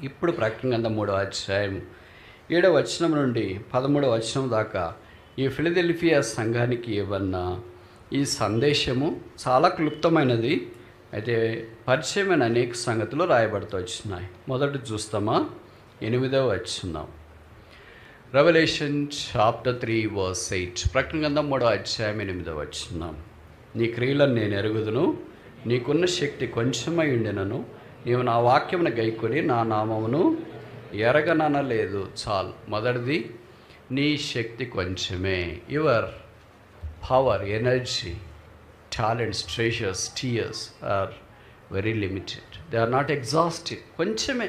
ఇప్పుడు ప్రకటన గ్రంథం 3వ అధ్యాయం 7వ వచనం నుండి 13వ వచనం దాకా ఈ ఫిలదెల్ఫియా సంఘానికి ఇవ్వన్న ఈ సందేశము చాలా క్లుప్తమైనది. అయితే పరిచయమైన అనేక సంగతులు రాయబడుతూ వచ్చినాయి. మొదటి చూస్తామా, 8వ వచనం, రెవల్యూషన్ చాప్టర్ 3 verse 8. ప్రకటన గ్రంథం 3వ అధ్యాయం 8వ వచనం. నీ క్రియలను నేను ఎరుగుదును, నీకున్న శక్తి కొంచెమై ఉండినను నీవు నా వాక్యమును గైకొని నా నామమును ఎరగననలేదు. చాలు. మొదటిది, నీ శక్తి కొంచెమే. Your power, energy, talents, treasures, tears are very limited. They are not exhaustive. కొంచెమే.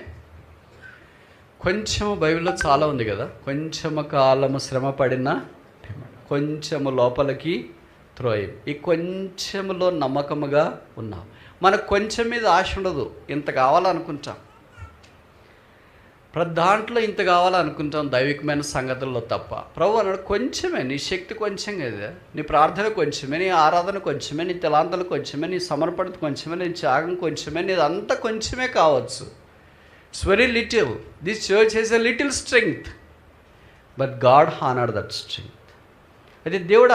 కొంచెము బైబిల్లో చాలా ఉంది కదా. కొంచెము కాలము శ్రమ పడిన కొంచెము లోపలికి త్రోయం. ఈ కొంచెములో నమ్మకముగా ఉన్నాం. మనకు కొంచెం మీద ఆశ ఉండదు. ఇంత కావాలనుకుంటాం, ప్రతి దాంట్లో ఇంత కావాలనుకుంటాం, దైవికమైన సంగతుల్లో తప్ప. ప్రభు అన్నాడు, కొంచెమే, నీ శక్తి కొంచెం కదా, నీ ప్రార్థన కొంచెమే, నీ ఆరాధన కొంచెమే, నీ తలాంతలు కొంచెమే, నీ సమర్పణ కొంచెమే, నీ త్యాగం కొంచెమే, నీదంతా కొంచెమే కావచ్చు. It's very little. This church has a little strength, but God honoured that strength. అయితే దేవుడు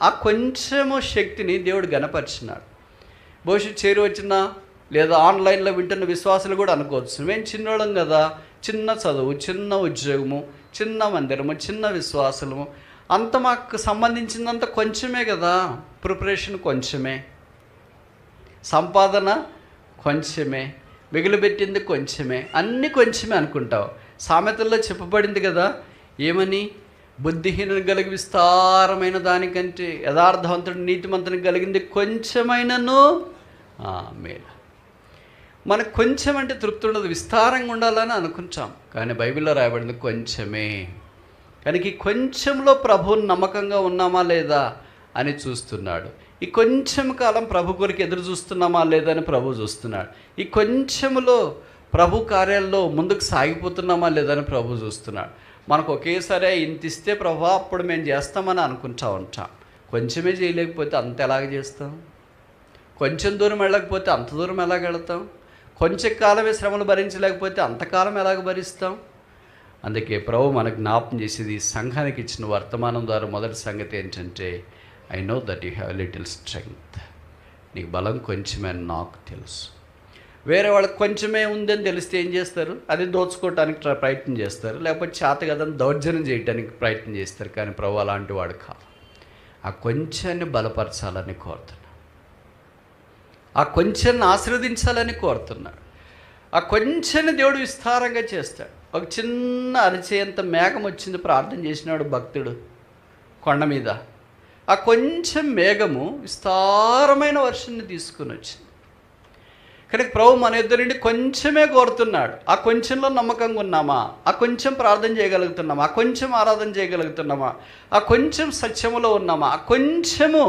ఆ కొంచెము శక్తిని దేవుడు గణపరిచినాడు. భవిష్యత్తు చేరి వచ్చిన లేదా ఆన్లైన్లో వింటున్న విశ్వాసులు కూడా అనుకోవచ్చు, మేము చిన్నోళ్ళం కదా, చిన్న చదువు, చిన్న ఉద్యోగము, చిన్న మందిరము, చిన్న విశ్వాసము, అంత మాకు సంబంధించిందంత కొంచెమే కదా. ప్రిపరేషన్ కొంచెమే, సంపాదన కొంచెమే, మిగిలిపెట్టింది కొంచెమే, అన్నీ కొంచెమే అనుకుంటావు. సామెతల్లో చెప్పబడింది కదా, ఏమని? బుద్ధిహీనుని కలిగి విస్తారమైన దానికంటే యథార్థవంతుడు నీతిమంతునికి కలిగింది కొంచెమైనను మేలు. మనకు కొంచెం అంటే తృప్తి ఉండదు, విస్తారంగా ఉండాలని అనుకుంటాం. కానీ బైబిల్లో రాయబడింది కొంచెమే. కనుక ఈ కొంచెంలో ప్రభువుని నమ్మకంగా ఉన్నామా లేదా అని చూస్తున్నాడు. ఈ కొంచెం కాలం ప్రభు కొరకు ఎదురు చూస్తున్నామా లేదా అని ప్రభు చూస్తున్నాడు. ఈ కొంచెంలో ప్రభు కార్యాల్లో ముందుకు సాగిపోతున్నామా లేదా అని ప్రభు చూస్తున్నాడు. మనకు ఒకేసారి ఇంత ఇస్తే ప్రభు అప్పుడు మేము చేస్తామని అనుకుంటా ఉంటాం. కొంచెమే చేయలేకపోతే అంత ఎలాగ చేస్తాం? కొంచెం దూరం వెళ్ళకపోతే అంత దూరం ఎలాగ వెళతాం? కొంచెం కాలమే శ్రమలు భరించలేకపోతే అంతకాలం ఎలాగ భరిస్తాం? అందుకే ప్రభు మనకు జ్ఞాపం చేసేది ఈ సంఘానికి ఇచ్చిన వర్తమానం ద్వారా మొదటి సంగతి ఏంటంటే, I know that you have little strength. నీకు బలం కొంచెమే అని నాకు తెలుసు. వేరే వాళ్ళకి కొంచెమే ఉందని తెలిస్తే ఏం చేస్తారు? అది దోచుకోవటానికి ప్రయత్నం చేస్తారు, లేకపోతే చేత కదని దౌర్జన్యం చేయడానికి ప్రయత్నం చేస్తారు. కానీ ప్రభు అలాంటి వాడు కాదు. ఆ కొంచెాన్ని బలపరచాలని కోరుతున్నాడు, ఆ కొంచెాన్ని ఆశీర్వదించాలని కోరుతున్నాడు. ఆ కొంచెాన్ని దేవుడు విస్తారంగా చేస్తాడు. ఒక చిన్న అరిచేంత మేఘం వచ్చింది, ప్రార్థన చేసినాడు భక్తుడు కొండ మీద. ఆ కొంచెం మేఘము విస్తారమైన వర్షాన్ని తీసుకుని వచ్చింది. కనుక ప్రభు మన ఇద్దరి నుండి కొంచెమే కోరుతున్నాడు. ఆ కొంచెంలో నమ్మకంగా ఉన్నామా? ఆ కొంచెం ప్రార్థన చేయగలుగుతున్నామా? ఆ కొంచెం ఆరాధన చేయగలుగుతున్నామా? ఆ కొంచెం సత్యములో ఉన్నామా? ఆ కొంచెము.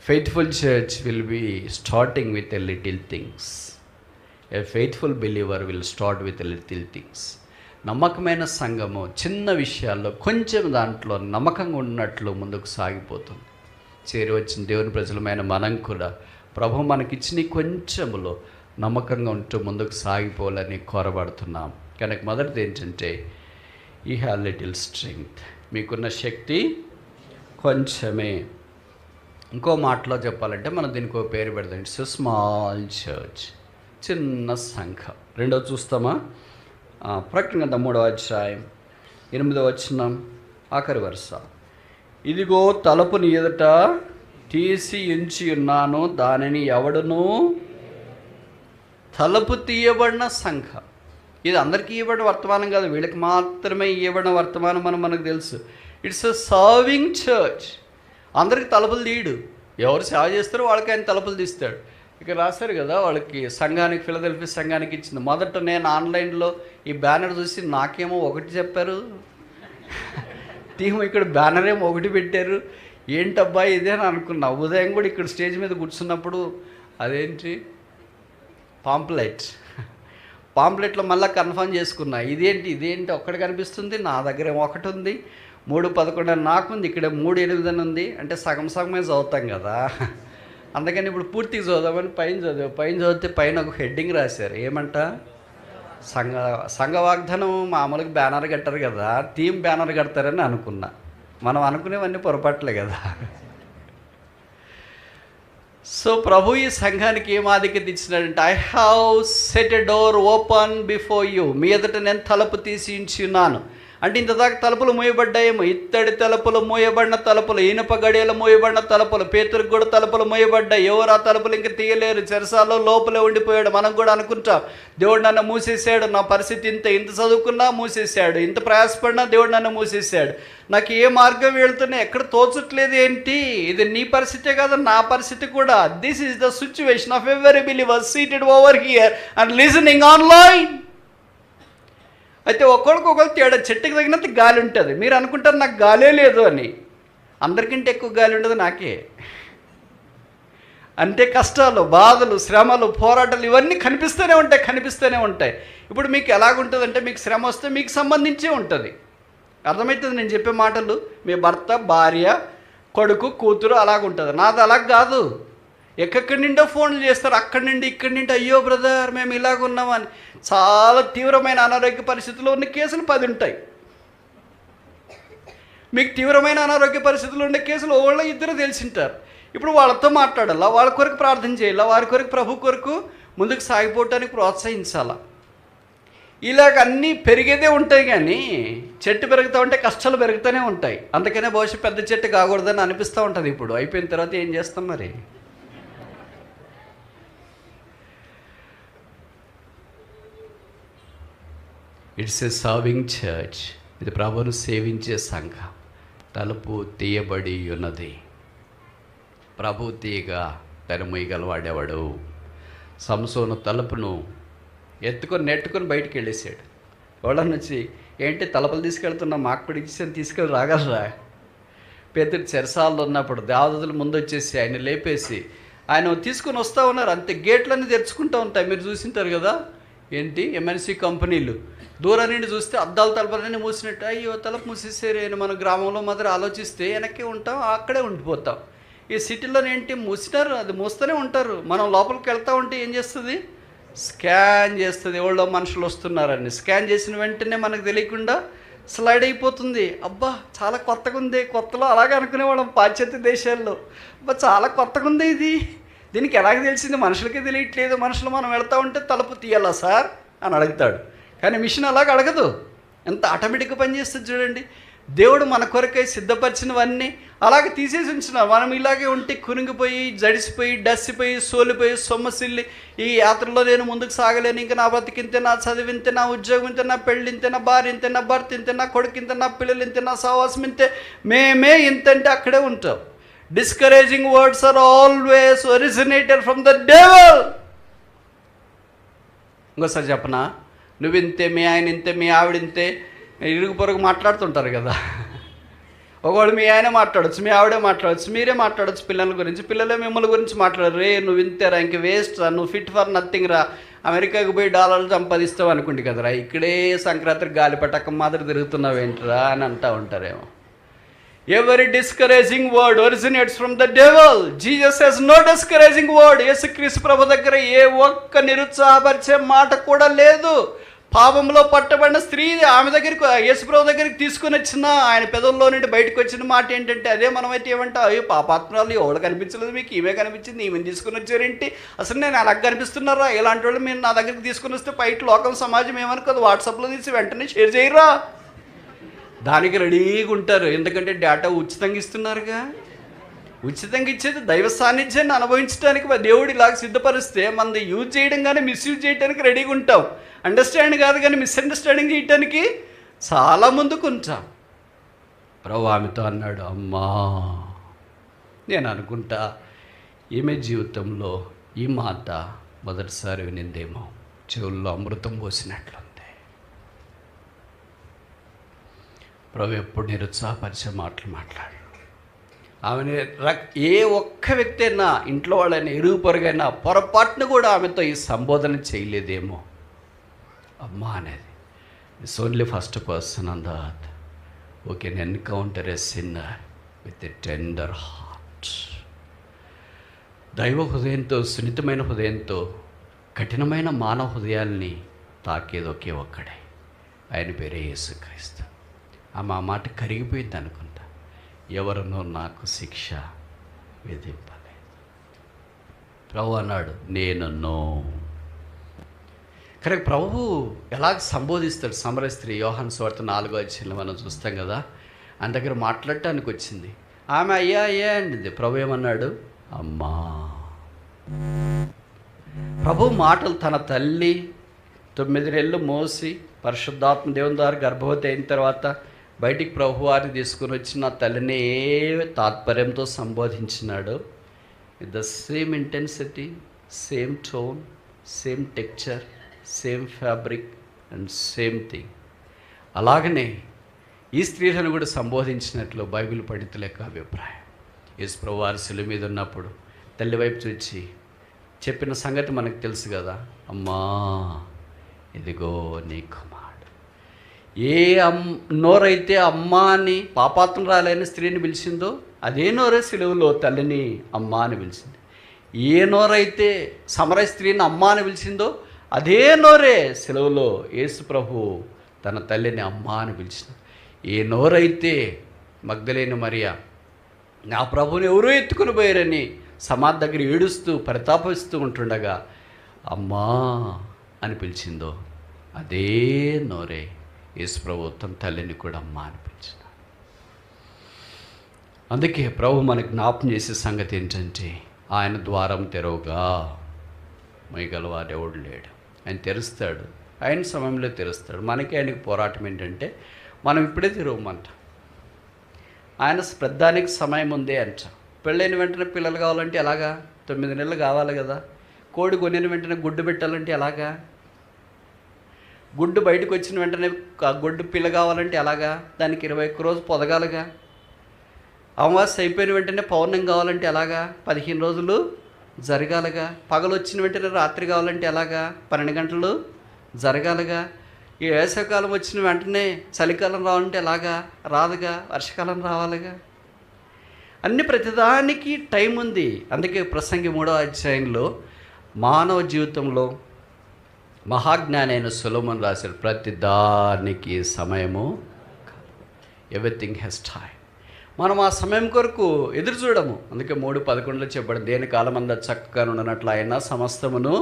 Faithful church will be starting with a little things. A faithful believer will start with a little things. నమ్మకమైన సంఘము చిన్న విషయాల్లో కొంచెం దాంట్లో నమ్మకంగా ఉన్నట్లు ముందుకు సాగిపోతుంది. చేరి వచ్చిన దేవుని ప్రజలమైన మనం కూడా ప్రభు మనకిచ్చిన కొంచెములో నమ్మకంగా ఉంటూ ముందుకు సాగిపోవాలని కోరబడుతున్నాం. కనుక మొదటిది ఏంటంటే, యూ హ్యావ్ లిటిల్ స్ట్రెంగ్త్. మీకున్న శక్తి కొంచెమే. ఇంకో మాటలో చెప్పాలంటే మనం దీనికి ఒక పేరు పెడదాం, ఇట్స్ ఎ స్మాల్ చర్చ్, చిన్న సంఘం. రెండోది చూస్తామా, ప్రకటన గ్రంథం 3వ అధ్యాయం 8వ వచనం ఆఖరి వరుస. ఇదిగో తలుపుని ఎదుట తీసి ఉంచి ఉన్నాను, దానిని ఎవడును. తలుపు తీయబడిన సంఘం. ఇది అందరికీ ఇవ్వబడిన వర్తమానం కాదు, వీళ్ళకి మాత్రమే ఇవ్వబడిన వర్తమానం అని మనకు తెలుసు. It's a serving church. అందరికి తలుపులు తీయడు, ఎవరు సేవ చేస్తారో వాళ్ళకి ఆయన తలుపులు తీస్తాడు. ఇక్కడ రాశారు కదా, వాళ్ళకి సంఘానికి, ఫిలదెల్ఫియా సంఘానికి ఇచ్చింది. మొదట నేను ఆన్లైన్లో ఈ బ్యానర్ చూసి నాకేమో ఒకటి చెప్పారు, టీం ఇక్కడ బ్యానర్ ఏమో ఒకటి పెట్టారు, ఏంటబ్బా ఇదే అని అనుకున్నా. ఉదయం కూడా ఇక్కడ స్టేజ్ మీద కూర్చున్నప్పుడు అదేంటి పాంప్లెట్లో మళ్ళీ కన్ఫర్మ్ చేసుకున్నా, ఇదేంటి ఒక్కటి కనిపిస్తుంది, నా దగ్గర ఏమో ఒకటి ఉంది, 3:11 అని నాకుంది, ఇక్కడ 3:8 అని ఉంది. అంటే సగం సగమే చదువుతాం కదా. అందుకని ఇప్పుడు పూర్తిగా చదువుదామని పైన చదివితే పైన ఒక హెడ్డింగ్ రాశారు, ఏమంట? సంఘ సంఘ వాగ్దానం మామూలుగా బ్యానర్ కట్టారు కదా, థీమ్ బ్యానర్ కడతారని అనుకున్నా. మనం అనుకునేవన్నీ పొరపాట్లే కదా. సో ప్రభు ఈ సంఘానికి ఏం ఆధిక్యత ఇచ్చినాడంటే, I have set a door open before you, మీ ఎదుట నేను తలుపు తీసి ఉంచున్నాను. అంటే ఇంతదాకా తలుపులు మూయబడ్డాయేమో, ఇత్తడి తలుపులు మూయబడిన తలుపులు, ఇనుప గడియలు మూయబడిన తలుపులు, పేతురికి కూడా తలుపులు మూయబడ్డాయి. ఎవరు ఆ తలుపులు ఇంకా తీయలేరు, చెరసాల్లో లోపలే ఉండిపోయాడు. మనం కూడా అనుకుంటాం, దేవుడు నన్ను మూసేశాడు, నా పరిస్థితి ఇంత చదువుకున్నా మూసేశాడు, ఇంత ప్రయాసపడినా దేవుడు నన్ను మూసేశాడు, నాకు ఏ మార్గం వెళ్తున్నా ఎక్కడ తోచట్లేదు ఏంటి, ఇది నీ పరిస్థితే కాదు నా పరిస్థితి కూడా. This is the situation of every believer seated over here and listening online. అయితే ఒకరికొకరు తేడా, చెట్టుకి తగినంత గాలి ఉంటుంది. మీరు అనుకుంటారు నాకు గాలే లేదు అని, అందరికంటే ఎక్కువ గాలి ఉండదు నాకే. అంటే కష్టాలు, బాధలు, శ్రమలు, పోరాటాలు ఇవన్నీ కనిపిస్తూనే ఉంటాయి. ఇప్పుడు మీకు ఎలాగుంటుందంటే, మీకు శ్రమ వస్తే మీకు సంబంధించే ఉంటుంది. అర్థమవుతుంది నేను చెప్పే మాటలు. మీ భర్త, భార్య, కొడుకు, కూతురు అలాగుంటుంది. నాది అలాగ కాదు. ఎక్కడి నుండో ఫోన్లు చేస్తారు, అక్కడి నుండి ఇక్కడి నుండి, అయ్యో బ్రదర్ మేము ఇలాగున్నామని. చాలా తీవ్రమైన అనారోగ్య పరిస్థితుల్లో ఉన్న కేసులు 10 ఉంటాయి. మీకు తీవ్రమైన అనారోగ్య పరిస్థితుల్లో ఉండే కేసులు ఒకళ్ళు ఇద్దరు తెలిసింటారు. ఇప్పుడు వాళ్ళతో మాట్లాడాలా, వాళ్ళ కొరకు ప్రార్థన చేయాలా, వారి కొరకు ప్రభు కొరకు ముందుకు సాగిపోవటానికి ప్రోత్సహించాలా. ఇలాగ అన్నీ పెరిగేదే ఉంటాయి, కానీ చెట్టు పెరుగుతూ ఉంటే కష్టాలు పెరుగుతూనే ఉంటాయి. అందుకనే బహుశా పెద్ద చెట్టు కాకూడదని అనిపిస్తూ ఉంటుంది. ఇప్పుడు అయిపోయిన తర్వాత ఏం చేస్తాం మరి. It's a serving church. ఇది ప్రభువును సేవించే సంఘం. తలుపు తీయబడి ఉన్నది. ప్రభు తీయగా తెరమూయగలవాడేవాడు. సంసోను తలుపును నెట్టుకొని బయటికి వెళ్ళేసాడు. ఎవడన్నా వచ్చి, ఏంటి తలుపులు తీసుకెళ్తున్నా, మాకు పిడిచి తీసుకెళ్ళి రాగలరా? పేతురు చెరసాల్లో ఉన్నప్పుడు దేవదూతలు ముందు వచ్చేసి ఆయన లేపేసి ఆయన తీసుకొని వస్తూ ఉన్నారు. అంతే, గేట్లన్నీ తెరుచుకుంటూ ఉంటాయి. మీరు చూసింటారు కదా, ఏంటి ఎంఎన్సీ కంపెనీలు దూరం నుండి చూస్తే అద్దాల తలుపులన్నీ మూసినట్టు, అయ్యో తలుపు మూసేసారు అని మన గ్రామంలో మాత్రం ఆలోచిస్తే వెనక్కి ఉంటాం, అక్కడే ఉండిపోతాం. ఈ సిటీలో ఏంటి మూసినారు, అది మూస్తూనే ఉంటారు. మనం లోపలికి వెళ్తూ ఉంటే ఏం చేస్తుంది, స్కాన్ చేస్తుంది, ఎవరో మనుషులు వస్తున్నారని. స్కాన్ చేసిన వెంటనే మనకు తెలియకుండా స్లైడ్ అయిపోతుంది. అబ్బా చాలా కొత్తగా ఉంది. కొత్తలో అలాగే అనుకునేవాళ్ళం పాశ్చాత్య దేశాల్లో, అబ్బా చాలా కొత్తగా ఉంది ఇది, దీనికి ఎలాగ తెలిసింది మనుషులకే తెలియట్లేదు. మనుషులు మనం వెళ్తూ ఉంటే తలుపు తీయాలా సార్ అని అడుగుతాడు, కానీ మిషన్ అలాగ అడగదు. ఎంత ఆటోమేటిక్గా పనిచేస్తుంది చూడండి. దేవుడు మన కొరకై సిద్ధపరిచినవన్నీ అలాగే తీసేసి ఉంచినారు. మనం ఇలాగే ఉంటే కురింగిపోయి, జడిసిపోయి, డస్సిపోయి, సోలిపోయి, సొమ్మసిల్లి, ఈ యాత్రలో నేను ముందుకు సాగలేను, ఇంకా నా బతికింతే, నా చదివింతే, నా ఉద్యోగం ఇంతే, నా పెళ్ళింతే, నా భార్య ఇంతే, నా భర్త ఇంతే, నా కొడుకు ఇంతే, నా పిల్లలు ఇంతే, నా సహవాసం ఇంతే, మేమే ఇంతంటే అక్కడే ఉంటాం. Discouraging words are always originated from the devil. ఇంకోసారి చెప్పనా, నువ్వు ఇంతే, మీ ఆయన ఇంతే, మీ ఆవిడ ఇంతే, ఇరుగు పొరుగు మాట్లాడుతుంటారు కదా. ఒకవేళ మీ ఆయన మాట్లాడచ్చు, మీ ఆవిడే మాట్లాడచ్చు, మీరే మాట్లాడచ్చు పిల్లల గురించి, పిల్లలే మిమ్మల్ని గురించి మాట్లాడరు. రే నువ్వు ఇంతేరా, ఇంక వేస్ట్ రా, నువ్వు ఫిట్ ఫర్ నథింగ్ రా, అమెరికాకు పోయి డాలర్లు సంపాదిస్తావు అనుకుంటే కదరా, ఇక్కడే సంక్రాంతికి గాలి పటకం మాదిరి తిరుగుతున్నావు ఏంట్రా అని అంటూ ఉంటారేమో. Every discouraging word originates from the devil. Jesus has no discouraging word. యేసుక్రీస్తు ప్రభు దగ్గర ఏ ఒక్క నిరుత్సాహపరిచే మాట కూడా లేదు. పాపంలో పట్టబడిన స్త్రీ ఆమె దగ్గరికి, యేసు ప్రభు దగ్గరికి తీసుకుని వచ్చిన ఆయన పెదవుల్లో నుండి బయటకు వచ్చిన మాట ఏంటంటే, అదే మనమైతే ఏమంటాం, అయ్యో పాపాత్మరాలు ఎవరు కనిపించలేదు మీకు, ఈమె కనిపించింది, ఈమెను తీసుకుని వచ్చారేంటి, అసలు నేను అలాగ కనిపిస్తున్నారా, ఇలాంటి వాళ్ళు మీరు నా దగ్గరికి తీసుకుని వస్తే బయట లోకం సమాజం ఏమనుకోదు, వాట్సాప్లో తీసి వెంటనే షేర్ చేయరా, దానికి రెడీగా ఉంటారు. ఎందుకంటే డేటా ఉచితంగా ఇస్తున్నారుగా. ఉచితంగా ఇచ్చేది దైవ సాన్నిధ్యాన్ని అనుభవించడానికి దేవుడు ఇలాగ సిద్ధపరిస్తే మనది యూజ్ చేయడం కానీ మిస్యూజ్ చేయడానికి రెడీగా ఉంటాం. అండర్స్టాండింగ్ కాదు కానీ మిస్అండర్స్టాండింగ్ చేయడానికి చాలా ముందుకు ఉంటాం. ప్రభు ఆమెతో అన్నాడు, అమ్మా నేను అనుకుంటా ఈమె జీవితంలో ఈ మాట మొదటిసారి వినిందేమో, చెవుల్లో అమృతం పోసినట్లుంది. ప్రభు ఎప్పుడు నిరుత్సాహపరిచే మాటలు మాట్లాడు. ఆమెను ఏ ఒక్క వ్యక్తి అయినా, ఇంట్లో వాళ్ళైనా, ఇరుగు పొరుగైనా పొరపాటును కూడా ఆమెతో ఈ సంబోధన చేయలేదేమో. అమ్మా అనేది it's only first person on the earth who can encounter a sinner with a tender heart. దైవ హృదయంతో, సున్నితమైన హృదయంతో, కఠినమైన మానవ హృదయాల్ని తాకేది ఒకే ఒక్కడే, ఆయన పేరే యేసుక్రీస్తు. ఆ మాట కరిగిపోయింది అనుకుంటా. ఎవరినో నాకు శిక్ష విధింపలేదు. ప్రభు అన్నాడు, నేనున్నో. కానీ ప్రభు ఎలాగ సంబోధిస్తాడు సమరయ స్త్రీ? యోహాను సువార్త 4వ అధ్యాయంలో మనం చూస్తాం కదా. ఆయన దగ్గర మాట్లాడటానికి వచ్చింది ఆమె. అయ్యా అయ్యా అండి. ప్రభు ఏమన్నాడు? అమ్మా. ప్రభు మాటలు తన తల్లి 9 నెలలు మోసి పరిశుద్ధాత్మ దేవుని ద్వారా గర్భవతి అయిన తర్వాత బయటికి ప్రభు వారిని తీసుకుని వచ్చిన తల్లిని ఏ తాత్పర్యంతో సంబోధించినాడు. With the same intensity, same tone, same texture, same fabric and same thing. అలాగనే ఈ స్త్రీలను కూడా సంబోధించినట్లు బైబిల్ పండితుల యొక్క అభిప్రాయం. యేసు ప్రభు వారి శిలువ మీద ఉన్నప్పుడు తల్లి వైపు చూచి చెప్పిన సంగతి మనకు తెలుసు కదా. అమ్మా, ఇదిగో నీ కుమారుడు. ఏ నోరైతే అమ్మా అని పాపాత్మురాలైన స్త్రీని పిలిచిందో అదే నోరే శిలువలో తల్లిని అమ్మా అని పిలిచింది. ఏ నోరైతే సమరయ స్త్రీని అమ్మా అని పిలిచిందో అదే నోరే శిలువలో యేసు ప్రభు తన తల్లిని అమ్మా అని పిలిచింది. ఏ నోరైతే మగ్దలేని మరియా నా ప్రభుని ఎవరో ఎత్తుకుని పోయారని సమాధి దగ్గర ఏడుస్తూ పరితాపిస్తూ ఉంటుండగా అమ్మా అని పిలిచిందో అదే నోరే యేసు ప్రభు తన తల్లిని కూడా అమ్మా అని పిలిచింది. అందుకే ప్రభు మనకు జ్ఞాపం చేసే సంగతి ఏంటంటే, ఆయన ద్వారం తెరవగా మొయ్యగలవాడు ఎవడు లేడు. ఆయన తెరుస్తాడు, ఆయన సమయంలో తెరుస్తాడు. మనకి ఆయనకి పోరాటం ఏంటంటే, మనం ఇప్పుడే తెరవమంట. ఆయన పెద్దానికి సమయం ఉంది అంట. పెళ్ళైన వెంటనే పిల్లలు కావాలంటే ఎలాగా? 9 నెలలు కావాలి కదా. కోడి కొనిన వెంటనే గుడ్డు పెట్టాలంటే ఎలాగా? గుడ్డు బయటకు వచ్చిన వెంటనే గుడ్డు పిల్ల కావాలంటే ఎలాగా? దానికి 21 రోజు పొదగాలిగా. అమావాస్య అయిపోయిన వెంటనే పౌర్ణం కావాలంటే ఎలాగా? 15 రోజులు జరగాలిగా. పగలు వచ్చిన వెంటనే రాత్రి కావాలంటే ఎలాగా? 12 గంటలు జరగాలిగా. ఈ వేసవికాలం వచ్చిన వెంటనే చలికాలం రావాలంటే ఎలాగా? రాదుగా. వర్షాకాలం రావాలిగా. అన్ని ప్రతిదానికి టైం ఉంది. అందుకే ప్రసంగి 3వ అధ్యాయంలో మానవ జీవితంలో మహాజ్ఞాని అయిన సొలొమోను రాశాడు, ప్రతిదానికి సమయము, ఎవ్రీథింగ్ హ్యాస్ టైం. మనం ఆ సమయం కొరకు ఎదురు చూడము. అందుకే 3:11 చెప్పాడు, దేని కాలమంతా చక్కగా ఉండనట్లు ఆయన సమస్తమును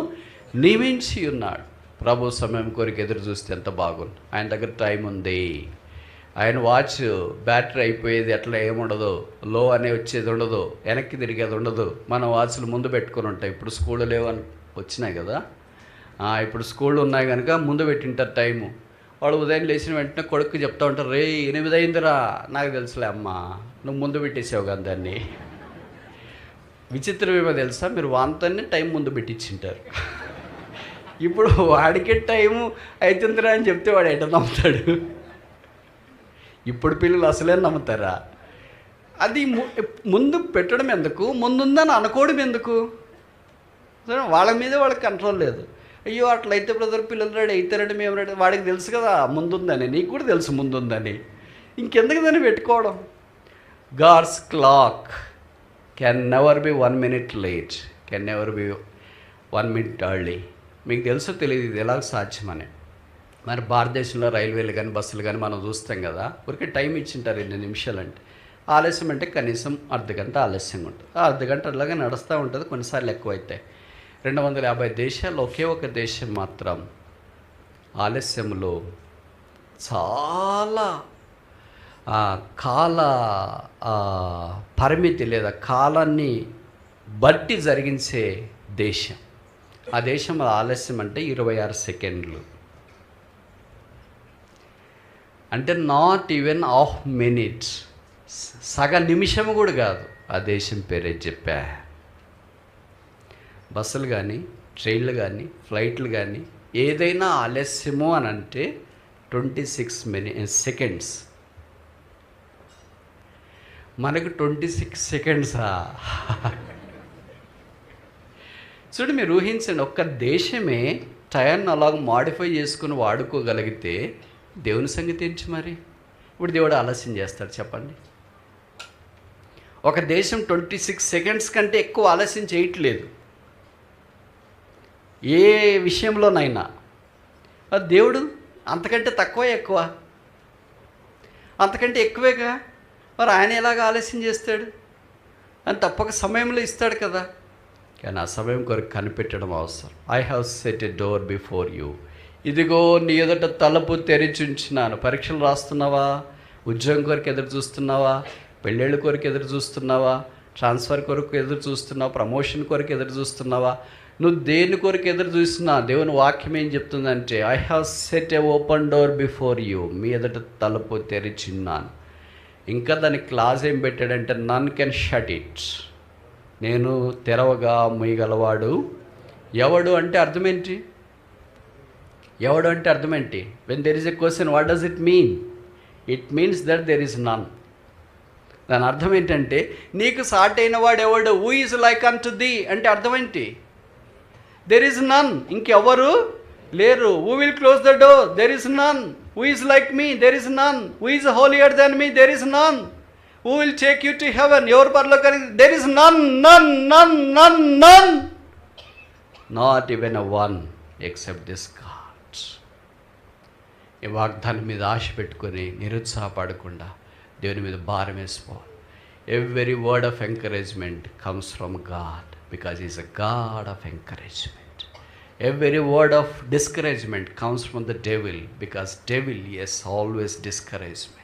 నియమించి ఉన్నాడు. ప్రభు సమయం కొరకు ఎదురు చూస్తే ఎంత బాగుంది. ఆయన దగ్గర టైం ఉంది. ఆయన వాచ్ బ్యాటరీ అయిపోయేది అట్లా ఏముండదు, లో అనే వచ్చేది ఉండదు, వెనక్కి తిరిగేది ఉండదు. మన వాచ్లు ముందు పెట్టుకొని ఉంటాయి. ఇప్పుడు స్కూళ్ళు లేవని వచ్చినాయి కదా. ఇప్పుడు స్కూళ్ళు ఉన్నాయి కనుక ముందు పెట్టింటారు టైము. వాడు ఉదయం లేచిన వెంటనే కొడుకు చెప్తా ఉంటారు, రే 8 అయిందిరా. నాకు తెలుసులే అమ్మా, నువ్వు ముందు పెట్టేసావు కదా దాన్ని. విచిత్రం ఏమో తెలుసా, మీరు వాంతోనే టైం ముందు పెట్టించింటారు. ఇప్పుడు వాడికే టైము అవుతుందిరా అని చెప్తే వాడు ఎట నమ్ముతాడు? ఇప్పుడు పిల్లలు అసలే నమ్ముతారా? అది ముందు పెట్టడం ఎందుకు, ముందుందని అనుకోవడం ఎందుకు? వాళ్ళ మీద వాళ్ళకి కంట్రోల్ లేదు. అయ్యో అట్లయితే బ్రదర్ పిల్లలు రెడీ అవుతారంటే మేము రెడీ. వాడికి తెలుసు కదా ముందుందని, నీకు కూడా తెలుసు ముందుందని. ఇంకెందుకు దాన్ని పెట్టుకోవడం? God's clock can never be 1 minute late, can never be 1 minute early. మీకు తెలుసో తెలియదు ఇది ఎలా సాధ్యమని. మరి భారతదేశంలో రైల్వేలు కానీ బస్సులు కానీ మనం చూస్తాం కదా, ఊరికే టైం ఇచ్చింటారు 2 నిమిషాలు అంటే. ఆలస్యం అంటే కనీసం అర్ధగంట ఆలస్యంగా ఉంటుంది. అర్ధగంట అలాగే నడుస్తూ ఉంటుంది, కొన్నిసార్లు ఎక్కువ అవుతాయి. 250 దేశాల్లో ఒకే ఒక దేశం మాత్రం ఆలస్యంలో చాలా కాల పరిమితి లేదా కాలాన్ని బట్టి జరిగించే దేశం. ఆ దేశం ఆలస్యం అంటే 26 సెకండ్లు. అంటే నాట్ ఈవెన్ హాఫ్ మినిట్, సగ నిమిషం కూడా కాదు. ఆ దేశం పేరే చెప్పా. బస్సులు కానీ ట్రైన్లు కానీ ఫ్లైట్లు కానీ ఏదైనా ఆలస్యము అని అంటే 26 సెకండ్స్. మనకు 26 సెకండ్సా? చూడు, మీరు ఊహించండి, ఒక్క దేశమే టైంను అలాగ మాడిఫై చేసుకుని వాడుకోగలిగితే దేవుని సంగతి ఏంటి మరి? ఇప్పుడు దేవుడు ఆలస్యం చేస్తాడు చెప్పండి? ఒక దేశం 26 సెకండ్స్ కంటే ఎక్కువ ఆలస్యం చేయట్లేదు ఏ విషయంలోనైనా. అది దేవుడు అంతకంటే తక్కువ ఎక్కువ? అంతకంటే ఎక్కువేగా. మరి ఆయన ఎలాగ ఆలస్యం చేస్తాడు? అని తప్పక సమయంలో ఇస్తాడు కదా. కానీ ఆ సమయం కొరకు కనిపెట్టడం అవసరం. I have set a door before you. ఇదిగో నీ ఎదుట తలుపు తెరిచి ఉంచినాను. పరీక్షలు రాస్తున్నావా? ఉద్యోగం కొరకు ఎదురు చూస్తున్నావా? పెళ్ళిళ్ళ కొరకు ఎదురు చూస్తున్నావా? ట్రాన్స్ఫర్ కొరకు ఎదురు చూస్తున్నావా? ప్రమోషన్ కొరకు ఎదురు చూస్తున్నావా? నువ్వు దేని కొరకు ఎదురు చూస్తున్నా? దేవుని వాక్యం ఏం చెప్తుందంటే, I have set a open door before you. మీ ఎదుట తలుపు తెరిచిన్నాను. ఇంకా దానికి క్లాజ్ ఏం పెట్టాడంటే, నన్ కెన్ షట్ ఇట్. నేను తెరవగా మూయగలవాడు ఎవడు అంటే అర్థం ఏంటి? ఎవడు అంటే అర్థం ఏంటి? When there is a question, what does it mean? It means that there is none. దాని అర్థం ఏంటంటే, నీకు సాటైన వాడు ఎవడు? Who is like unto the ది అంటే అర్థం ఏంటి? There is none. ఇంకెవరు లేరు. Who will close the door? There is none. Who is like me? There is none. Who is holier than me? There is none. Who will take you to heaven? ఎవరు పరలోకానికి? There is none, none, none, none, none. Not even a one except this God. ఈ వాగ్దానం మీద ఆశ పెట్టుకొని నిరుత్సాహపడకుండా దేవుని మీద భారం వేసుకోవాలి. Every word of encouragement comes from God, because he is a God of encouragement. Every word of discouragement comes from the devil, because devil is always discouragement.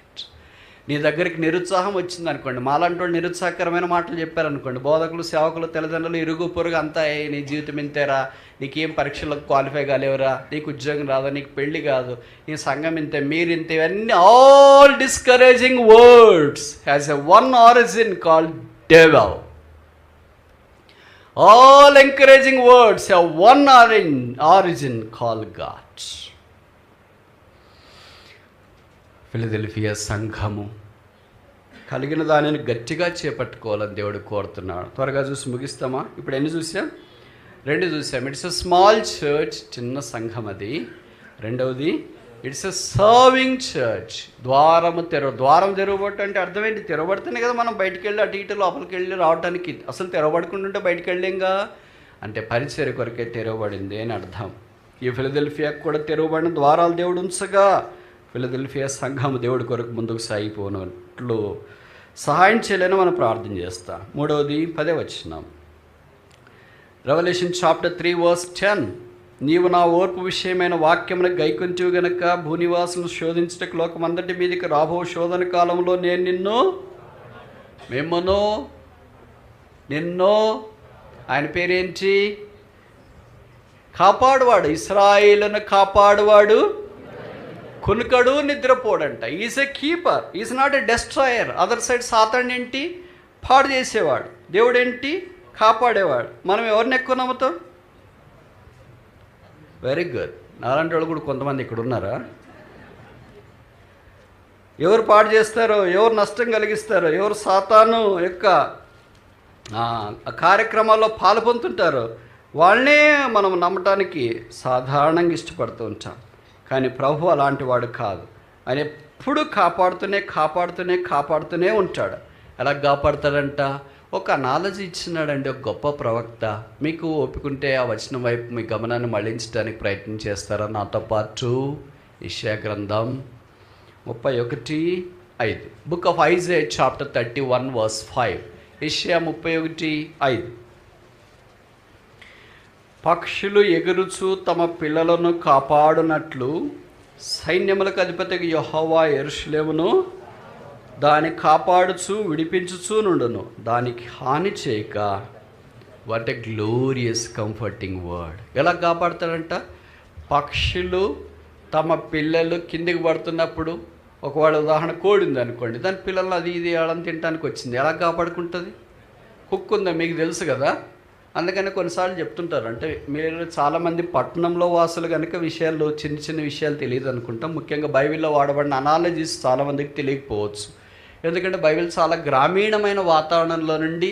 నీ దగ్గరికి నిరుత్సాహం వచ్చింది అనుకోండి, మాలాంటి వాళ్ళు నిరుత్సాహకరమైన మాటలు చెప్పారనుకోండి, బోధకులు, సేవకులు, తల్లిదండ్రులు, ఇరుగు పొరుగు అంతా, నీ జీవితం ఇంతేరా, నీకేం పరీక్షలకు క్వాలిఫై కాలేవరా, నీకు ఉద్యోగం రాదా, నీకు పెళ్ళి కాదు, నీ సంఘం ఇంతే, మీరు ఇంతే, ఇవన్నీ all discouraging words has a one origin called devil. All encouraging words have one origin called God. Philadelphia సంఘము కలిగిన దానిని గట్టిగా చేపట్టుకోవాలని దేవుడు కోరుతున్నాడు. త్వరగా చూసి ముగిస్తామా? ఇప్పుడు ఎన్ని చూసాం? 2 చూసాం. ఇట్స్ ఎ స్మాల్ చర్చ్, చిన్న సంఘం అది. రెండవది, ఇట్స్ ఎ సర్వింగ్ చర్చ్. ద్వారం తెరవబట్టు అంటే అర్థం ఏంటి? తెరవబడితేనే కదా మనం బయటికి వెళ్ళి అటు ఇటు లోపలికి వెళ్ళి రావడానికి. అసలు తెరవబడుకుంటుంటే బయటికి వెళ్ళేంగా అంటే పరిచర్య కొరకే తెరవబడింది అని అర్థం. ఈ ఫిలదెల్ఫియాకు కూడా తెరవబడిన ద్వారాలు దేవుడు ఉంచగా, ఫిలదెల్ఫియా సంఘం దేవుడి కొరకు ముందుకు సాగిపోనట్లు సహాయం చేయలేని మనం ప్రార్థన చేస్తాం. మూడవది 10వ వచనం, రెవల్యూషన్ చాప్టర్ 3 verse 10. నీవు నా ఓర్పు విషయమైన వాక్యమును గైకొంటివి గనక భూనివాసులను శోధించటకు లోకమందటి మీదకి రాబో శోధన కాలంలో నేను నిన్ను ఆయన పేరేంటి? కాపాడువాడు, ఇశ్రాయేలును కాపాడువాడు, కునుకడు నిద్రపోడంట. Is a keeper, is not a destroyer. Other side సాతాను ఏంటి? పాడు చేసేవాడు. దేవుడు ఏంటి? కాపాడేవాడు. మనం ఎవరిని ఎక్కువ నమ్ముతాం? Very good. నాలాంటి వాళ్ళు కూడా కొంతమంది ఇక్కడ ఉన్నారా? ఎవరు పాడు చేస్తారో, ఎవరు నష్టం కలిగిస్తారో, ఎవరు సాతాను యొక్క కార్యక్రమాల్లో పాలు పొందుతుంటారో వాళ్ళనే మనం నమ్మటానికి సాధారణంగా ఇష్టపడుతూ ఉంటాం. కానీ ప్రభు అలాంటి వాడు కాదు. ఆయన ఎప్పుడు కాపాడుతూనే ఉంటాడు. ఎలా కాపాడుతాడంట? ఒక అనాలజీ ఇచ్చినాడండి ఒక గొప్ప ప్రవక్త. మీకు ఓపికంటే ఆ వచనం వైపు మీ గమనాన్ని మళ్లించడానికి ప్రయత్నం చేస్తారా నాతో పాటు? యెషయా గ్రంథం 31:5. Book of Isaiah chapter 31 verse 5. యెషయా 31:5. పక్షులు ఎగురుచు తమ పిల్లలను కాపాడునట్లు సైన్యములకు అధిపతికి యెహోవా యెరూషలేమును దాన్ని కాపాడుచు విడిపించుచూ నుండును, దానికి హాని చేయక. What a glorious comforting word. ఎలా కాపాడుతాడంట? పక్షులు తమ పిల్లలు కిందికి పడుతున్నప్పుడు, ఒకవేళ ఉదాహరణ కోడి ఉంది అనుకోండి, దాని పిల్లలు అది ఇది ఆడని తినడానికి వచ్చింది, ఎలా కాపాడుకుంటుంది? కుక్క ఉందా మీకు తెలుసు కదా. అందుకని కొన్నిసార్లు చెప్తుంటారు, అంటే మీరు చాలామంది పట్టణంలో వాసులు కనుక విషయాలు చిన్న విషయాలు తెలియదు అనుకుంటాం. ముఖ్యంగా బైబిల్లో వాడబడిన అనాలజీస్ చాలామందికి తెలియకపోవచ్చు. ఎందుకంటే బైబిల్ చాలా గ్రామీణమైన వాతావరణంలో నుండి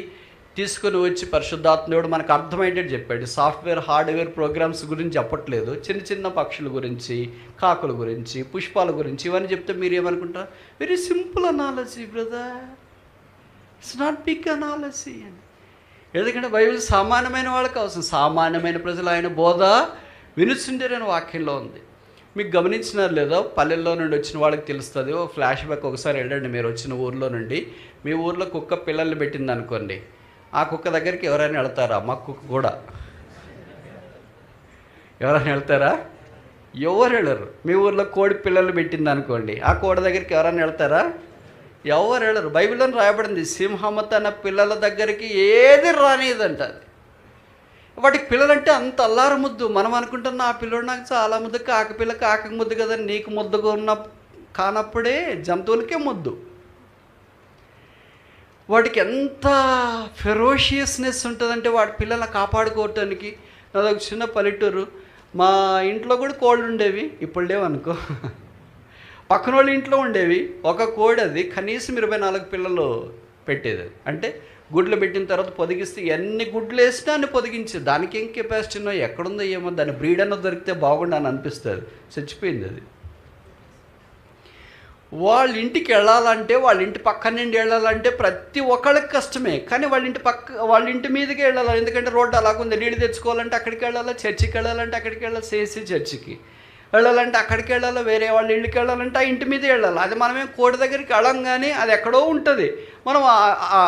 తీసుకుని వచ్చి పరిశుద్ధాత్ముడు మనకు అర్థమయ్యేటట్టు చెప్పాడు. సాఫ్ట్వేర్ హార్డ్వేర్ ప్రోగ్రామ్స్ గురించి చెప్పట్లేదు, చిన్న పక్షుల గురించి, కాకుల గురించి, పుష్పాల గురించి ఇవన్నీ చెప్తే మీరు ఏమనుకుంటారు? Very simple analogy brother, it's not big analogy అని. ఎందుకంటే బైబిల్ సామాన్యమైన వాళ్ళకి అవసరం. సామాన్యమైన ప్రజలు ఆయన బోధ వినుచుండేరని వాక్యంలో ఉంది. మీకు గమనించినారు లేదో, పల్లెల్లో నుండి వచ్చిన వాళ్ళకి తెలుస్తుంది. ఓ ఫ్లాష్ బ్యాక్ ఒకసారి వెళ్ళండి మీరు వచ్చిన ఊర్లో నుండి. మీ ఊర్లో కుక్క పిల్లల్ని పెట్టింది అనుకోండి, ఆ కుక్క దగ్గరికి ఎవరైనా వెళ్తారా? మా కుక్క కూడా ఎవరైనా వెళ్తారా? ఎవరు వెళ్ళరు. మీ ఊర్లో కోడి పిల్లలు పెట్టింది అనుకోండి, ఆ కోడి దగ్గరికి ఎవరైనా వెళ్తారా? ఎవరు వెళ్ళరు. బైబిల్లో రాయబడింది, సింహము తన పిల్లల దగ్గరికి ఏది రానిదంట. వాటికి పిల్లలంటే అంత అల్లారు ముద్దు. మనం అనుకుంటున్న ఆ పిల్లడు నాకు చాలా ముద్దు, కాకపిల్ల కాకి ముద్దు కదా, నీకు ముద్దుగా ఉన్న కానప్పుడే జంతువులకే ముద్దు. వాటికి ఎంత ఫెరోషియస్నెస్ ఉంటుందంటే వాటి పిల్లల్ని కాపాడుకోవటానికి. నాదొక చిన్న పల్లెటూరు, మా ఇంట్లో కూడా కోళ్ళు ఉండేవి, ఇప్పుడు లేవనుకో. పక్కన వాళ్ళ ఇంట్లో ఉండేవి. ఒక కోడి అది కనీసం 24 పిల్లలు పెట్టేది. అంటే గుడ్లు పెట్టిన తర్వాత పొదిగిస్తే ఎన్ని గుడ్లు వేసినా అన్ని పొదిగించేది. దానికి ఏం కెపాసిటీనో ఎక్కడుందో ఏమో, దాని బ్రీడ్ అన్న దొరికితే బాగుండు అని అనిపిస్తుంది. చచ్చిపోయింది అది. వాళ్ళ ఇంటికి వెళ్ళాలంటే, వాళ్ళ ఇంటి పక్క నుండి వెళ్ళాలంటే ప్రతి ఒక్కళ్ళకి కష్టమే. కానీ వాళ్ళ ఇంటి మీదకి వెళ్ళాలి. ఎందుకంటే రోడ్డు అలాగుంది. నీళ్ళు తెచ్చుకోవాలంటే అక్కడికి వెళ్ళాలి, చర్చికి వెళ్ళాలంటే అక్కడికి వెళ్ళాలి, చేసి చర్చికి వెళ్ళాలంటే అక్కడికి వెళ్ళాలి, వేరే వాళ్ళ ఇళ్ళకి వెళ్ళాలంటే ఆ ఇంటి మీదే వెళ్ళాలి. అది మనమేం కోడి దగ్గరికి వెళ్ళం, కానీ అది ఎక్కడో ఉంటుంది. మనం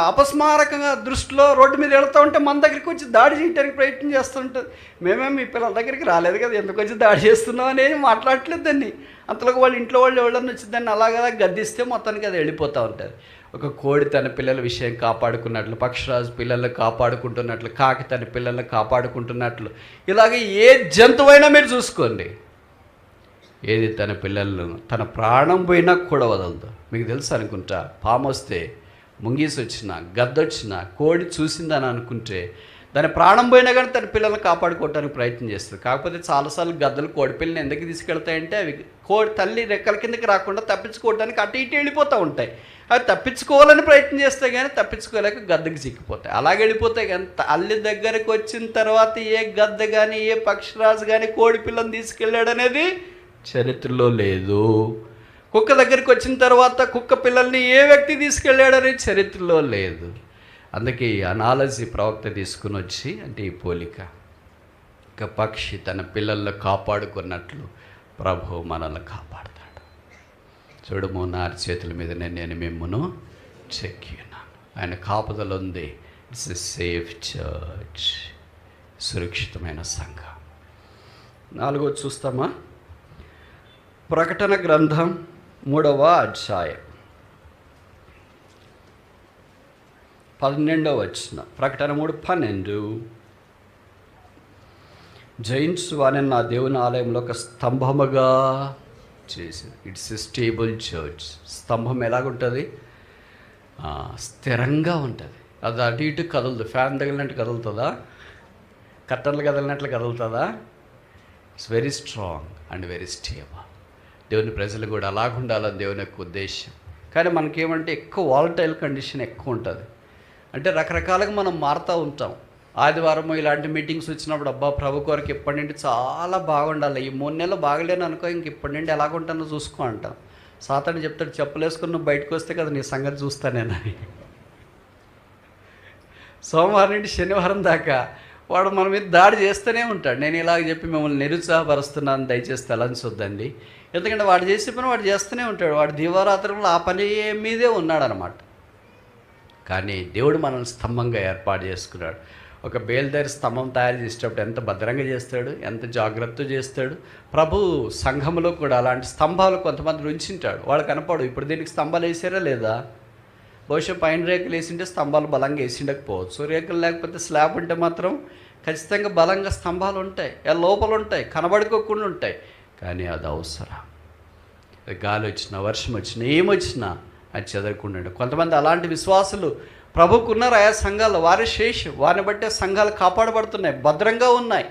అపస్మారకంగా దృష్టిలో రోడ్డు మీద వెళ్తూ ఉంటే మన దగ్గరికి వచ్చి దాడి చేయడానికి ప్రయత్నం చేస్తుంటుంది. మేమేం మీ పిల్లల దగ్గరికి రాలేదు కదా, ఎందుకు వచ్చి దాడి చేస్తున్నాం అనేది మాట్లాడట్లేదు దాన్ని. అంతలోకి వాళ్ళ ఇంట్లో వాళ్ళు ఎవరన్నా వచ్చి దాన్ని అలాగ గద్దిస్తే మొత్తానికి అది వెళ్ళిపోతూ ఉంటుంది. ఒక కోడి తన పిల్లల విషయం కాపాడుకున్నట్లు, పక్షిరాజు పిల్లల్ని కాపాడుకుంటున్నట్లు, కాకి తన పిల్లల్ని కాపాడుకుంటున్నట్లు, ఇలాగే ఏ జంతువైనా మీరు చూసుకోండి, ఏది తన పిల్లలను తన ప్రాణం పోయినా కూడా వదలదు. మీకు తెలుసు అనుకుంటా, పాము వస్తే, ముంగీసి వచ్చినా, గద్దొచ్చినా, కోడి చూసిందని అనుకుంటే దాని ప్రాణం పోయినా కానీ తన పిల్లల్ని కాపాడుకోవడానికి ప్రయత్నం చేస్తుంది. కాకపోతే చాలాసార్లు గద్దలు కోడి పిల్లల్ని ఎందుకు తీసుకెళ్తాయంటే అవి తల్లి రెక్కల కిందకి రాకుండా తప్పించుకోవడానికి అటు ఇటు వెళ్ళిపోతూ ఉంటాయి. అవి తప్పించుకోవాలని ప్రయత్నం చేస్తే కానీ తప్పించుకోలేక గద్దకి చిక్కిపోతాయి. అలాగే వెళ్ళిపోతాయి. కానీ తల్లి దగ్గరికి వచ్చిన తర్వాత ఏ గద్ద కానీ ఏ పక్షిరాజు కానీ కోడి పిల్లని తీసుకెళ్ళాడనేది చరిత్రలో లేదు. కుక్క దగ్గరికి వచ్చిన తర్వాత కుక్క పిల్లల్ని ఏ వ్యక్తి తీసుకెళ్ళాడనేది చరిత్రలో లేదు. అందుకే ఈ అనాలజీ ప్రవక్త తీసుకుని వచ్చి, అంటే ఈ పోలిక, ఒక పక్షి తన పిల్లల్లో కాపాడుకున్నట్లు ప్రభువు మనల్ని కాపాడుతాడు. చూడము, నా చేతుల మీద నేను మిమ్మును చెక్కి ఉన్నాను. ఆయన కాపుదల ఉంది. ఇట్స్ ఎ సేఫ్ చర్చ్, సురక్షితమైన సంఘం. 4 చూస్తామా? ప్రకటన గ్రంథం 3వ అధ్యాయం 12వ వచనం. ప్రకటన 3:12. జయించు వాని నా దేవుని ఆలయంలో ఒక స్తంభముగా చేసింది. It's a stable church. స్తంభం ఎలాగుంటుంది? స్థిరంగా ఉంటుంది. అది అటు ఇటు కదులుతుంది. ఫ్యాన్ తగిలినట్టు కదులుతుందా? కట్టర్లు కదిలినట్లు కదులుతుందా? It's very strong and very stable. దేవుని ప్రజలు కూడా అలాగుండాలని దేవుని యొక్క ఉద్దేశం. కానీ మనకేమంటే ఎక్కువ వాలటైల్ కండిషన్ ఎక్కువ ఉంటుంది. అంటే రకరకాలుగా మనం మారుతూ ఉంటాం. ఆదివారం ఇలాంటి మీటింగ్స్ వచ్చినప్పుడు, అబ్బా ప్రభు కొరకు ఇప్పటి నుండి చాలా బాగుండాలి, ఈ 3 నెలలు బాగలేను అనుకో, ఇంక ఇప్పటి నుండి ఎలాగుంటానో చూసుకో అంటాం. సాతాను చెప్తాడు, చెప్పులేసుకుని నువ్వు బయటకు వస్తే కదా నీ సంగతి చూస్తానేనని. సోమవారం నుండి శనివారం దాకా వాడు మన మీద దాడి చేస్తూనే ఉంటాడు. నేను ఇలాగ చెప్పి మిమ్మల్ని నిరుత్సాహపరుస్తున్నాను, దయచేసి తలంచొద్దండి. ఎందుకంటే వాడు చేసే పని వాడు చేస్తూనే ఉంటాడు. వాడు దీవారాత్రంలో ఆ పని మీదే ఉన్నాడనమాట. కానీ దేవుడు మనల్ని స్తంభంగా ఏర్పాటు చేసుకున్నాడు. ఒక బేల్దారి స్తంభం తయారు చేసేటప్పుడు ఎంత భద్రంగా చేస్తాడు, ఎంత జాగ్రత్త చేస్తాడు. ప్రభు సంఘంలో కూడా అలాంటి స్తంభాలు కొంతమంది ఉంచింటాడు. వాళ్ళు కనపడు. ఇప్పుడు దీనికి స్తంభాలు వేసారా లేదా? బహుశా పైన రేకులు వేసింటే స్తంభాలు బలంగా వేసిండకపోవచ్చు. రేకులు లేకపోతే స్లాబ్ ఉంటే మాత్రం ఖచ్చితంగా బలంగా స్తంభాలు ఉంటాయి, లోపల ఉంటాయి, కనబడుకోకుండా ఉంటాయి. కానీ అది అవసరం. గాలి వచ్చినా, వర్షం వచ్చినా, ఏమొచ్చినా అది చెదరకుండా. కొంతమంది అలాంటి విశ్వాసులు ప్రభుకున్నారు ఆయా సంఘాల్లో. వారి శేషం, వారిని బట్టే సంఘాలు కాపాడబడుతున్నాయి, భద్రంగా ఉన్నాయి.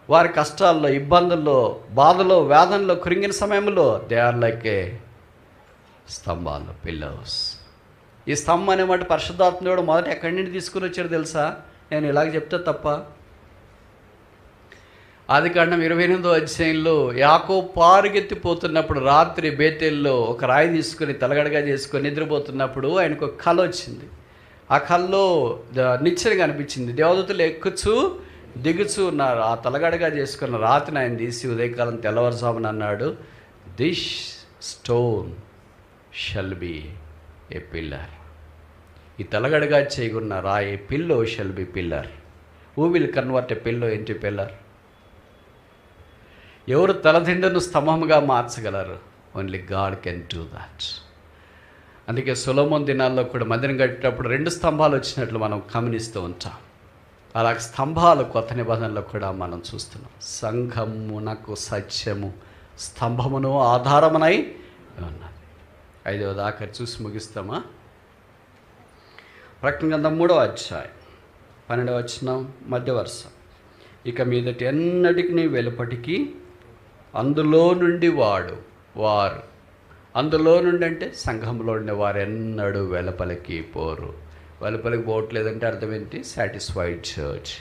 వారి కష్టాల్లో, ఇబ్బందుల్లో, బాధలో, వేదనలో, కృంగిన సమయంలో దే ఆర్ లైక్ ఏ స్తంభాలు, పిల్లర్స్. ఈ స్తంభం అనే మాట పరిశుద్ధాత్ముడు మొదట ఎక్కడి నుండి తీసుకుని వచ్చాడు తెలుసా? నేను ఇలాగ చెప్తే తప్ప. ఆదికాండం 28వ అధ్యాయంలో యాకోబు పారుగెత్తిపోతున్నప్పుడు రాత్రి బేతేల్లో ఒక రాయి తీసుకొని తలగడగా చేసుకొని నిద్రపోతున్నప్పుడు ఆయనకు ఒక కళ వచ్చింది. ఆ కళలో నిచ్చెన కనిపించింది. దేవదూతలు ఎక్కుచు దిగుచూ ఉన్నారు. ఆ తలగడగా చేసుకున్న రాతిని ఆయన తీసి ఉదయకాలం తెల్లవారుజామున అన్నాడు, this stone shall be a pillar. ఈ తలగడగా చేయకున్న రాయి pillow shall be pillar. Who will convert a pillow into pillar? ఎవరు తలదిండును స్తంభముగా మార్చగలరు? Only God can do that. అందుకే సొలొమోను దినాల్లో కూడా మందిరం కట్టేటప్పుడు 2 స్తంభాలు వచ్చినట్లు మనం గమనిస్తూ ఉంటాం. అలాగే స్తంభాలు కొత్త నిబంధనలో కూడా మనం చూస్తున్నాం. సంఘమునకు సత్యము స్తంభమును ఆధారమునై ఉన్నది. 5వ దాకా చూసి ముగిస్తామా? ప్రకటన గ్రంథం 3వ అధ్యాయం 12వ వచనం మధ్య వరుస. ఇక మీదటి ఎన్నటికి వెలుపటికి అందులో నుండి వారు అందులో నుండి అంటే సంఘంలో ఉండే వారు ఎన్నడూ వెలుపలికి పోరు. వెలుపలికి పోవట్లేదంటే అర్థం ఏంటి? Satisfied church.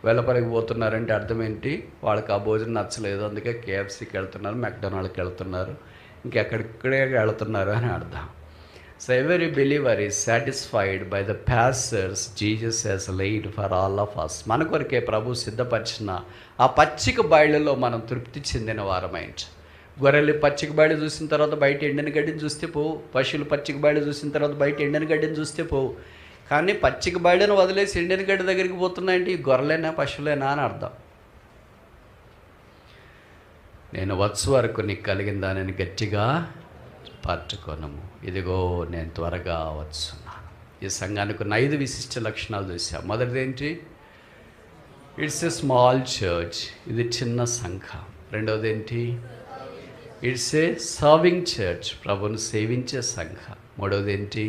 వెలుపలికి పోతున్నారంటే అర్థం ఏంటి? వాళ్ళకి ఆ భోజనం నచ్చలేదు, అందుకే కేఎఫ్సీకి వెళ్తున్నారు, మెక్డొనాల్డ్కి వెళ్తున్నారు, ఇంకెక్కడిక్కడే వెళ్తున్నారు అని అర్థం. So every believer is satisfied by the passers Jesus he's laid for all of us. మన కొరకే ప్రభు సిద్ధపరిచిన ఆ పచ్చిక బయళ్ళలో మనం తృప్తి చెందిన వారమైంది. గొర్రెలు పచ్చిక బయలు చూసిన తర్వాత బయట ఎండిన గడ్డిని చూస్తే పోవు. పశువులు పచ్చిక బయలు చూసిన తర్వాత బయట ఎండిన గడ్డిని చూస్తే పోవు. కానీ పచ్చిక బయలును వదిలేసి ఎండిన గడ్డి దగ్గరికి పోతున్నాయంటే ఈ గొర్రెలేనా పశువులేనా అని అర్థం. నేను వచ్చు వరకు నీకు కలిగిన దానిని గట్టిగా పట్టుకొనము, ఇదిగో నేను త్వరగా వచ్చున్నాను. ఈ సంఘానికి 5 విశిష్ట లక్షణాలు చూసాం. మొదటిది ఏంటి? ఇట్స్ ఎ స్మాల్ చర్చ్, ఇది చిన్న సంఘం. రెండవది ఏంటి? ఇట్స్ ఏ సర్వింగ్ చర్చ్, ప్రభువును సేవించే సంఘం. మూడవది ఏంటి?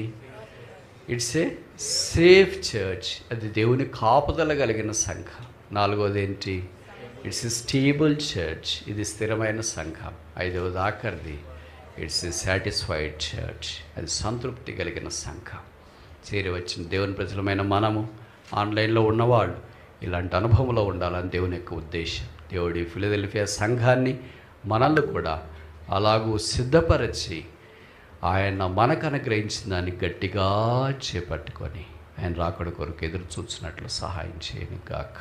ఇట్స్ ఏ సేఫ్ చర్చ్, అది దేవుని కాపుదల కలిగిన సంఘం. నాలుగవది ఏంటి? ఇట్స్ ఏ స్టేబుల్ చర్చ్, ఇది స్థిరమైన సంఘం. ఐదవది ఆఖరిది ఇట్స్ ఏ సాటిస్ఫైడ్ చర్చ్, అది సంతృప్తి కలిగిన సంఘం. చేరి వచ్చిన దేవుని ప్రజలమైన మనము, ఆన్లైన్లో ఉన్నవాళ్ళు ఇలాంటి అనుభవంలో ఉండాలని దేవుని యొక్క ఉద్దేశం. దేవుడి ఫిలదెల్ఫియా సంఘాన్ని మనల్ని కూడా అలాగూ సిద్ధపరిచి ఆయన మనకు అనుగ్రహించిన దాన్ని గట్టిగా చేపట్టుకొని ఆయన రాకడ కొరకు ఎదురు చూసినట్లు సహాయం చేయను గాక.